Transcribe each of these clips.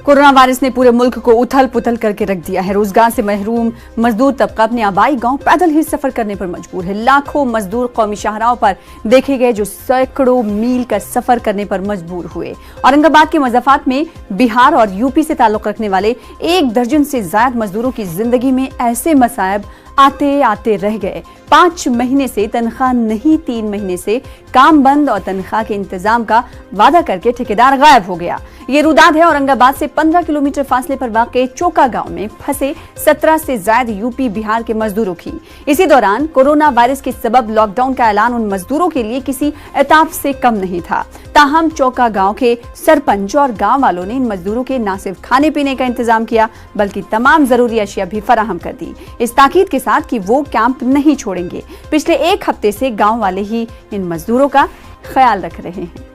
Corona virus ने पूरे मुल्क को उथल पुथल करके रख दिया है। रोजगार से महरूम मजदूर तबका अपने आबाई गांव पैदल ही सफर करने पर मजबूर है। लाखों मजदूर कौमी शाहराहों पर देखे गए जो सैकड़ों मील का सफर करने पर मजबूर हुए। औरंगाबाद के मज़ाफात में बिहार और यूपी से ताल्लुक रखने वाले 1 दर्जन से ज्यादा मजदूरों की जिंदगी में ऐसे मसायब आते आते रह गए। 5 महीने से तनख्वाह नहीं, 3 महीने से काम बंद और तनख्वाह के इंतजाम का वादा करके ठेकेदार गायब हो गया। ये रुदाद है औरंगाबाद से 15 किलोमीटर फासले पर वाक़े चौका गांव में फंसे 17 से ज्यादा यूपी बिहार के मजदूरों की। इसी दौरान कोरोना वायरस के सबब लॉकडाउन का ऐलान उन मजदूरों के लिए किसी इताब से कम नहीं था। ताहम चौका गांव के सरपंच और गांव वालों ने इन मजदूरों के न सिर्फ खाने पीने का इंतजाम किया बल्कि तमाम जरूरी अशिया भी फराहम कर दी, इस ताकीद के साथ कि वो कैंप नहीं छोड़ेंगे। पिछले 1 हफ्ते से गांव वाले ही इन मजदूरों का ख्याल रख रहे हैं।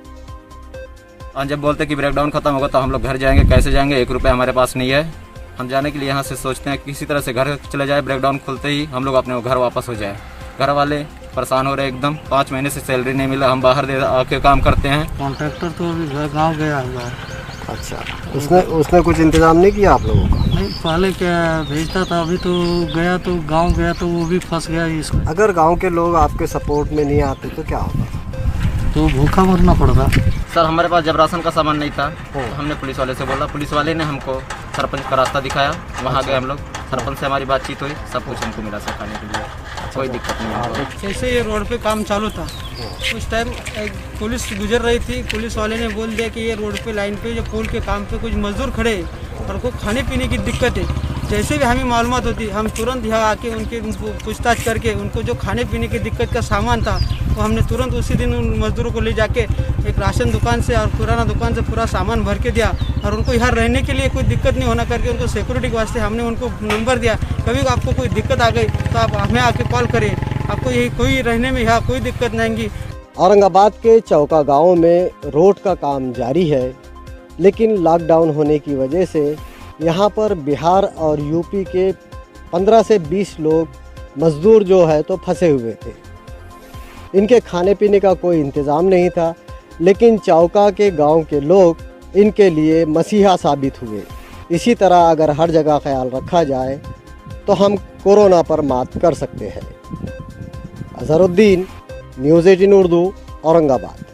जब बोलते कि ब्रेकडाउन खत्म होगा तो हम लोग घर जाएंगे, कैसे जाएंगे, 1 रुपया हमारे पास नहीं है। हम जाने के लिए यहाँ से सोचते हैं किसी तरह से घर चले जाए, ब्रेकडाउन खुलते ही हम लोग अपने घर वापस हो जाए। घर वाले परेशान हो रहे एकदम, 5 महीने से सैलरी नहीं मिला, हम बाहर दे आके काम करते हैं। कॉन्ट्रैक्टर तो अभी गाँव गया हुआ है। अच्छा, उसने कुछ इंतजाम नहीं किया आप लोगों का? नहीं, पहले क्या भेजता था, अभी तो गया तो गांव गया तो वो भी फंस गया इसमें। अगर गांव के लोग आपके सपोर्ट में नहीं आते तो क्या होता? तो भूखा मरना पड़ता। सर हमारे पास जब राशन का सामान नहीं था तो हमने पुलिस वाले से बोला, पुलिस वाले ने हमको सरपंच का रास्ता दिखाया, वहाँ गए हम लोग, सरपंच से हमारी बातचीत हुई, सब कुछ हमको मिला सर खाने के लिए, कोई दिक्कत नहीं है। जैसे ये रोड पे काम चालू था उस टाइम एक पुलिस गुजर रही थी, पुलिस वाले ने बोल दिया कि ये रोड पे लाइन पे जो पुल के काम पे कुछ मजदूर खड़े हैं और उनको खाने पीने की दिक्कत है। जैसे भी हमें मालूमात होती हम तुरंत यहाँ आके उनके पूछताछ करके उनको जो खाने पीने की दिक्कत का सामान था वो हमने तुरंत उसी दिन उन मजदूरों को ले जाके एक राशन दुकान से और किराना दुकान से पूरा सामान भर के दिया और उनको यहाँ रहने के लिए कोई दिक्कत नहीं होना करके उनको सिक्योरिटी के वास्ते हमने उनको नंबर दिया। कभी आपको कोई दिक्कत आ गई तो आप हमें आके कॉल करें, आपको यही कोई रहने में यहाँ कोई दिक्कत नहीं आएगी। औरंगाबाद के चौका गांव में रोड का काम जारी है, लेकिन लॉकडाउन होने की वजह से यहाँ पर बिहार और यूपी के 15 से 20 लोग मजदूर जो है तो फंसे हुए थे। इनके खाने पीने का कोई इंतज़ाम नहीं था, लेकिन चौका के गांव के लोग इनके लिए मसीहा साबित हुए। इसी तरह अगर हर जगह ख्याल रखा जाए तो हम कोरोना पर मात कर सकते हैं। अजहरुद्दीन, न्यूज़ 18 उर्दू, औरंगाबाद।